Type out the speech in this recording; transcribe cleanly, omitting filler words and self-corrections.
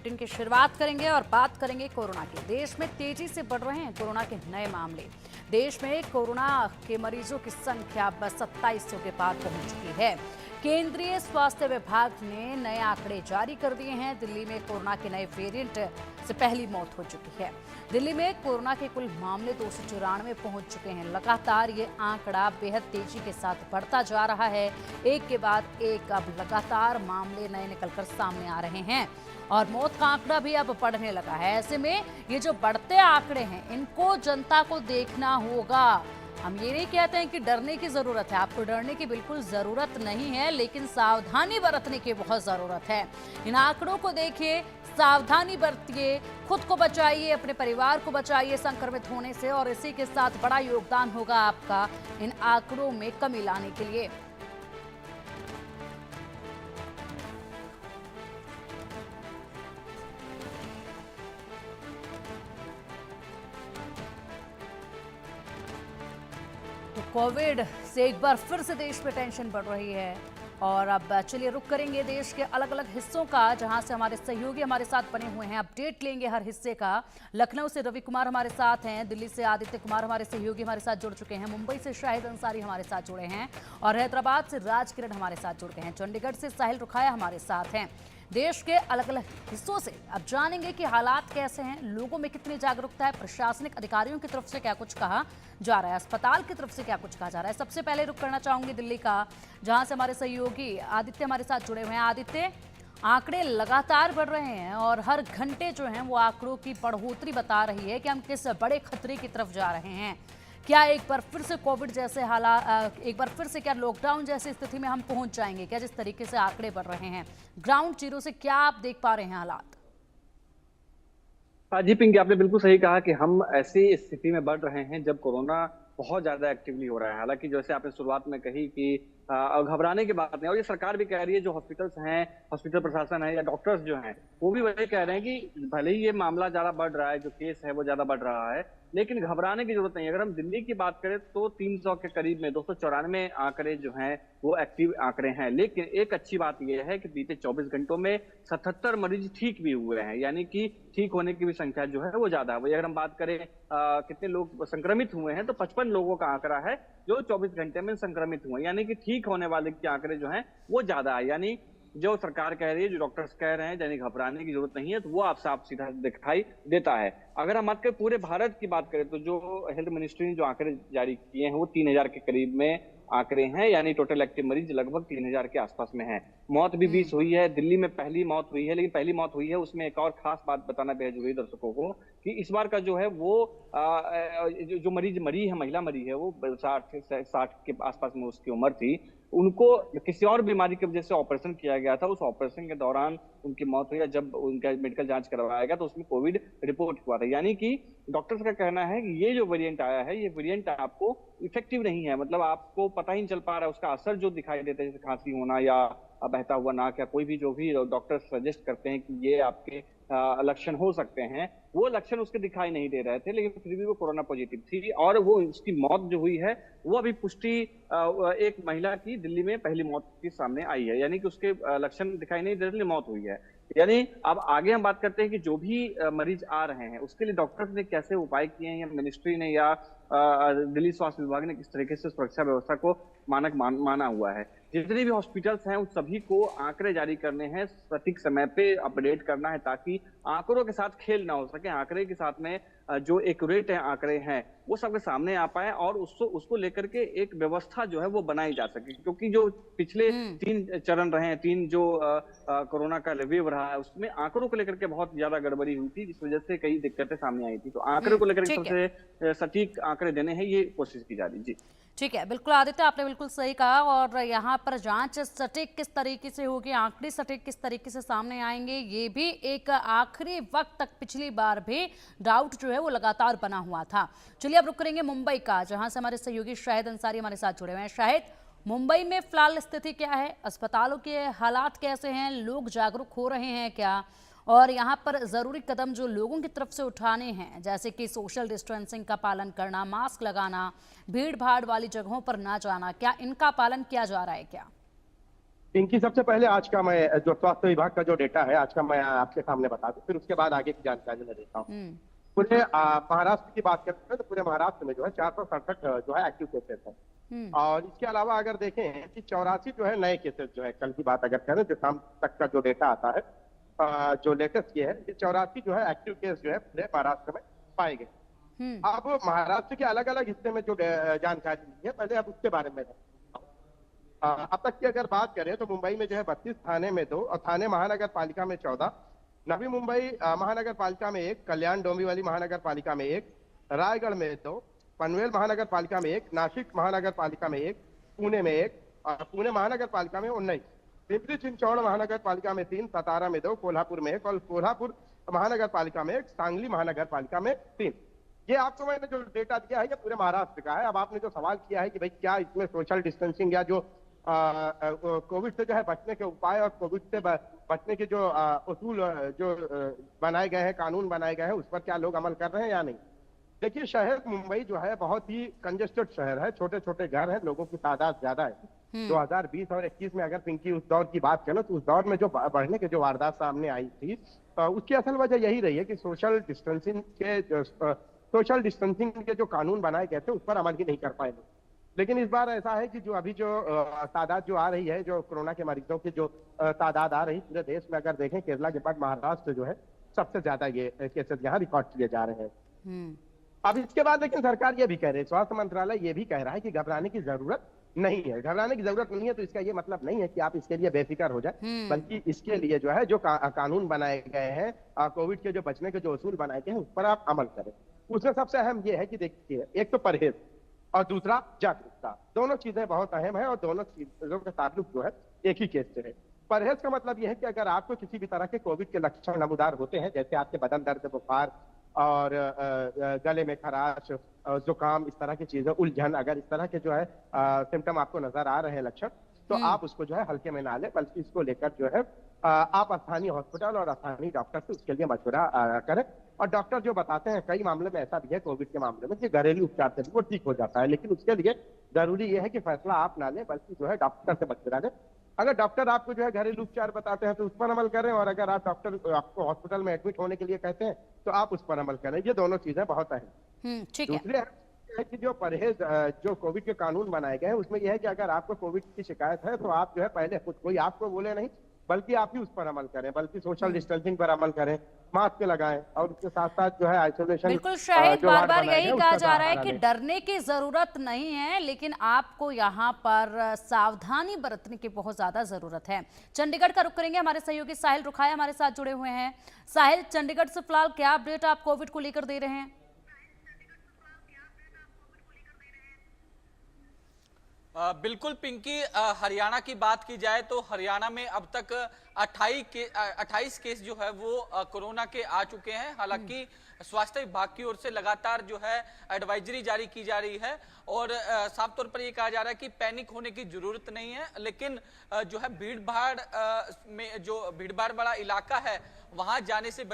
Bulletin की शुरुआत करेंगे और बात करेंगे कोरोना की। देश में तेजी से बढ़ रहे हैं कोरोना के नए मामले। देश में कोरोना के मरीजों की संख्या बस 2700 के पार पहुंच चुकी है। केंद्रीय स्वास्थ्य विभाग ने नए आंकड़े जारी कर दिए हैं। दिल्ली में कोरोना के नए वेरिएंट से पहली मौत हो चुकी है। दिल्ली में कोरोना के कुल मामले 294 पहुंच चुके हैं। लगातार ये आंकड़ा बेहद तेजी के साथ बढ़ता जा रहा है। एक के बाद एक अब लगातार मामले नए निकलकर सामने आ रहे हैं और मौत का आंकड़ा भी अब बढ़ने लगा है। ऐसे में ये जो बढ़ते आंकड़े हैं, इनको जनता को देखना होगा। हम ये नहीं कहते हैं कि डरने की जरूरत है, आपको डरने की बिल्कुल जरूरत नहीं है, लेकिन सावधानी बरतने की बहुत जरूरत है। इन आंकड़ों को देखिए, सावधानी बरतिए, खुद को बचाइए, अपने परिवार को बचाइए संक्रमित होने से, और इसी के साथ बड़ा योगदान होगा आपका इन आंकड़ों में कमी लाने के लिए। तो कोविड से एक बार फिर से देश में टेंशन बढ़ रही है और अब चलिए रुक करेंगे देश के अलग अलग हिस्सों का, जहां से हमारे सहयोगी हमारे साथ बने हुए हैं। अपडेट लेंगे हर हिस्से का। लखनऊ से रवि कुमार हमारे साथ हैं, दिल्ली से आदित्य कुमार हमारे सहयोगी हमारे साथ जुड़ चुके हैं, मुंबई से शाहिद अंसारी हमारे साथ जुड़े हैं और हैदराबाद से राज किरण हमारे साथ जुड़ गए हैं, चंडीगढ़ से साहिल रुखाया हमारे साथ हैं। देश के अलग अलग हिस्सों से अब जानेंगे कि हालात कैसे हैं, लोगों में कितनी जागरूकता है, प्रशासनिक अधिकारियों की तरफ से क्या कुछ कहा जा रहा है, अस्पताल की तरफ से क्या कुछ कहा जा रहा है। सबसे पहले रुक करना चाहूंगी दिल्ली का, जहां से हमारे सहयोगी आदित्य हमारे साथ जुड़े हुए हैं। आदित्य, आंकड़े लगातार बढ़ रहे हैं और हर घंटे जो हैं वो आंकड़ों की बढ़ोतरी बता रही है कि हम किस बड़े खतरे की तरफ जा रहे हैं। क्या एक बार फिर से कोविड जैसे हालात, एक बार फिर से क्या लॉकडाउन जैसी स्थिति में हम पहुंच जाएंगे क्या, जिस तरीके से आंकड़े बढ़ रहे हैं? ग्राउंड जीरो से क्या आप देख पा रहे हैं हालात? हाँ जी पिंकी, आपने बिल्कुल सही कहा कि हम ऐसी स्थिति में बढ़ रहे हैं जब कोरोना बहुत ज्यादा एक्टिवली हो रहा है। हालांकि जैसे आपने शुरुआत में कही कि घबराने की बात नहीं, और ये सरकार भी कह रही है, जो हॉस्पिटल्स हैं, हॉस्पिटल प्रशासन है या डॉक्टर्स जो हैं, वो भी वही कह रहे हैं कि भले ही ये मामला ज्यादा बढ़ रहा है, जो केस है वो ज्यादा बढ़ रहा है, लेकिन घबराने की जरूरत नहीं है। अगर हम दिल्ली की बात करें तो 300 के करीब में 294 आंकड़े जो हैं वो एक्टिव आंकड़े हैं। लेकिन एक अच्छी बात यह है कि बीते 24 घंटों में 77 मरीज ठीक भी हुए हैं, यानी कि ठीक होने की भी संख्या जो है वो ज्यादा है। वही अगर हम बात करें कितने लोग संक्रमित हुए हैं, तो 55 लोगों का आंकड़ा है जो 24 घंटे में संक्रमित हुए, यानी कि ठीक होने वाले के आंकड़े जो हैं वो ज्यादा है। यानी जो सरकार कह रही है, जो डॉक्टर्स कह रहे हैं, यानी घबराने की जरूरत नहीं है, तो वो आप साफ सीधा दिखाई देता है। अगर हम बात करें पूरे भारत की बात करें, तो जो हेल्थ मिनिस्ट्री ने जो आंकड़े जारी किए हैं वो 3000 के करीब में आंकड़े हैं, यानी टोटल एक्टिव मरीज लगभग 3000 के आसपास में है। मौत भी 20 हुई है। दिल्ली में पहली मौत हुई है, लेकिन पहली मौत हुई है उसमें एक और खास बात बताना बेहद जरूरी दर्शकों को कि इस बार का जो है वो जो मरीज मरी है, महिला मरी है, वो 60 के आसपास में उसकी उम्र थी। उनको किसी और बीमारी की वजह से ऑपरेशन किया गया था, उस ऑपरेशन के दौरान उनकी मौत हुई, जब उनका मेडिकल जांच करवाया गया तो उसमें कोविड रिपोर्ट हुआ था। यानी कि डॉक्टर्स का कहना है कि ये जो वेरिएंट आया है, ये वेरिएंट आपको इफेक्टिव नहीं है, मतलब आपको पता ही नहीं चल पा रहा है उसका असर जो दिखाई देता है, जैसे खांसी होना या बहता हुआ नाक, या कोई भी जो भी डॉक्टर सजेस्ट करते हैं कि ये आपके लक्षण हो सकते हैं, वो लक्षण उसके दिखाई नहीं दे रहे थे, लेकिन फिर भी वो कोरोना पॉजिटिव थी। और वो उसकी मौत जो हुई है वो अभी पुष्टि एक महिला की दिल्ली में पहली मौत की सामने आई है, यानी कि उसके लक्षण दिखाई नहीं दे रहे, मौत हुई है। यानी अब आगे हम बात करते हैं कि जो भी मरीज आ रहे हैं उसके लिए डॉक्टर्स ने कैसे उपाय किए हैं, या मिनिस्ट्री ने या दिल्ली स्वास्थ्य विभाग ने किस तरीके से सुरक्षा व्यवस्था को मानक माना हुआ है। जितने भी हॉस्पिटल्स हैं उन सभी को आंकड़े जारी करने हैं, सटीक समय पे अपडेट करना है, ताकि आंकड़ों के साथ खेल ना हो सके। आंकड़े के साथ में जो एक्यूरेट है आंकड़े हैं वो सबके सामने आ पाए और उसको उसको लेकर के एक व्यवस्था जो है वो बनाई जा सके। क्योंकि जो पिछले 3 चरण रहे हैं, 3 जो कोरोना का वेव रहा है, उसमें आंकड़ों को लेकर के बहुत ज्यादा गड़बड़ी हुई थी, जिस वजह से कई दिक्कतें सामने आई थी। तो आंकड़े को लेकर ठीक है, सबसे सटीक आंकड़े देने हैं, ये कोशिश की जा रही जी। ठीक है, बिल्कुल आदित्य, आपने बिल्कुल सही कहा। और यहाँ पर जांच सटीक किस तरीके से होगी, आंकड़े सटीक किस तरीके से सामने आएंगे, ये भी एक आखिरी वक्त तक पिछली बार भी डाउट जो है वो लगातार बना हुआ था। चलिए अब रुक करेंगे मुंबई का, जहां से हमारे सहयोगी शाहिद अंसारी हमारे साथ जुड़े हुए हैं। शाहिद, मुंबई में फिलहाल स्थिति क्या है, अस्पतालों के हालात कैसे हैं, लोग जागरूक हो रहे हैं क्या, और यहाँ पर ज़रूरी कदम जो लोगों की तरफ से उठाने हैं, जैसे कि सोशल डिस्टेंसिंग का पालन करना, मास्क लगाना, भीड़ भाड़ वाली जगहों पर ना जाना, क्या इनका पालन किया जा रहा है क्या? पिंकी, सबसे पहले आज का मैं जो स्वास्थ्य विभाग का जो डेटा है आज का मैं आपके सामने बता दूं, फिर उसके बाद आगे की जानकारी मैं देता हूँ। हम्म। पूरे महाराष्ट्र की बात करते हैं तो पूरे महाराष्ट्र में जो है 467 जो है एक्टिव केसेस है। हम्म। और इसके अलावा अगर देखें कि 84 जो है नए केसेस जो है, कल की बात अगर करें जो शाम तक का जो डेटा आता है, जो लेटेस्ट ये है कि 84 जो है एक्टिव केस जो है पूरे महाराष्ट्र में पाए गए। हम्म। अब महाराष्ट्र के अलग अलग हिस्से में जो जानकारी मिली है, पहले अब उसके बारे में अब तक की अगर बात करें तो मुंबई में जो है 32, थाने में 2 और थाने महानगर पालिका में 14, नवी मुंबई महानगर पालिका में 1, कल्याण डोंबिवली महानगर पालिका में 1, रायगढ़ में 2, पनवेल महानगर पालिका में 1, नासिक महानगर पालिका में 1, पुणे में 1 और पुणे महानगर पालिका में 19, पिंपरी चिंचवड़ महानगर पालिका में 3, सतारा में 2, कोल्हापुर में 1 और कोल्हापुर महानगर पालिका में 1, सांगली महानगर पालिका में 3। ये आपको मैंने जो डेटा दिया है ये पूरे महाराष्ट्र का है। अब आपने जो सवाल किया है कि भाई क्या इसमें सोशल डिस्टेंसिंग या जो कोविड से जो है बचने के उपाय और कोविड से बचने के जो उसूल जो बनाए गए हैं, कानून बनाए गए हैं, उस पर क्या लोग अमल कर रहे हैं या नहीं। देखिए, शहर मुंबई जो है बहुत ही कंजेस्टेड शहर है, छोटे छोटे घर हैं, लोगों की तादाद ज्यादा है। 2020 और 21 में अगर पिंकी उस दौर की बात करें तो उस दौर में जो बढ़ने के जो वारदात सामने आई थी, उसकी असल वजह यही रही है कि सोशल डिस्टेंसिंग के जो कानून बनाए गए थे उस पर अमल ही नहीं कर पाए लोग। लेकिन इस बार ऐसा है कि जो अभी जो तादाद जो आ रही है, जो कोरोना के मरीजों की जो तादाद आ रही पूरे देश में अगर देखें, केरला के बाद महाराष्ट्र जो है सबसे ज्यादा ये केसेस यहाँ रिकॉर्ड किए जा रहे हैं। अब इसके बाद लेकिन सरकार ये भी कह रही है, स्वास्थ्य मंत्रालय ये भी कह रहा है कि घबराने की जरूरत नहीं है। घबराने की जरूरत नहीं है तो इसका ये मतलब नहीं है कि आप इसके लिए बेफिक्र हो जाए, बल्कि इसके लिए जो है जो कानून बनाए गए हैं, कोविड के जो बचने के जो उसूल बनाए गए हैं, उस पर आप अमल करें। उसमें सबसे अहम ये है कि देखिए, एक तो परहेज और दूसरा जागरूकता, दोनों चीजें बहुत अहम है और दोनों चीजों का ताल्लुक जो है एक ही केस से है। परहेज का मतलब यह है कि अगर आपको किसी भी तरह के कोविड के लक्षण नमूदार होते हैं, जैसे आपके बदन दर्द, बुखार और गले में खराश, जुकाम, इस तरह की चीजें, उलझन, अगर इस तरह के जो है सिम्टम आपको नजर आ रहे हैं लक्षण, तो आप उसको जो है हल्के में ना लें, बल्कि इसको लेकर जो है आप स्थानीय हॉस्पिटल और स्थानीय डॉक्टर से उसके लिए मशवरा करें। और डॉक्टर जो बताते हैं, कई मामले में ऐसा भी है कोविड के मामले में कि घरेलू उपचार से भी वो ठीक हो जाता है, लेकिन उसके लिए जरूरी ये है कि फैसला आप ना लें, बल्कि जो है डॉक्टर से मशवरा लें। अगर डॉक्टर आपको जो है घरेलू उपचार बताते हैं तो उस पर अमल करें, और अगर आप डॉक्टर आपको हॉस्पिटल में एडमिट होने के लिए कहते हैं तो आप उस पर अमल करें। ये दोनों चीजें बहुत अहम। ठीक है। दूसरे है कि जो परहेज जो कोविड के कानून बनाए गए हैं उसमें यह है कि अगर आपको कोविड की शिकायत है तो आप जो है पहले खुद कोई आपको बोले नहीं, बल्कि आप ही उस पर अमल करें, बल्कि सोशल डिस्टेंसिंग पर अमल करें, मास्क लगाएं और उसके साथ साथ जो है आइसोलेशन। बिल्कुल शाहिद, बार बार यही कहा जा रहा है कि डरने की जरूरत नहीं है, लेकिन आपको यहाँ पर सावधानी बरतने की बहुत ज्यादा जरूरत है। चंडीगढ़ का रुख करेंगे, हमारे सहयोगी साहिल रुखाया हमारे साथ जुड़े हुए हैं। साहिल, चंडीगढ़ से फिलहाल क्या अपडेट आप कोविड को लेकर दे रहे हैं? बिल्कुल पिंकी, हरियाणा की बात की जाए तो हरियाणा में अब तक 28 केस जो है वो कोरोना के आ चुके हैं। हालांकि स्वास्थ्य विभाग की ओर से लगातार जो है एडवाइजरी जारी की जा रही है और साफ तौर पर ये कहा जा रहा है कि पैनिक होने की जरूरत नहीं है, लेकिन जो है भीड़ भाड़ में जो भीड़ भाड़ वाला इलाका है वहां जाने से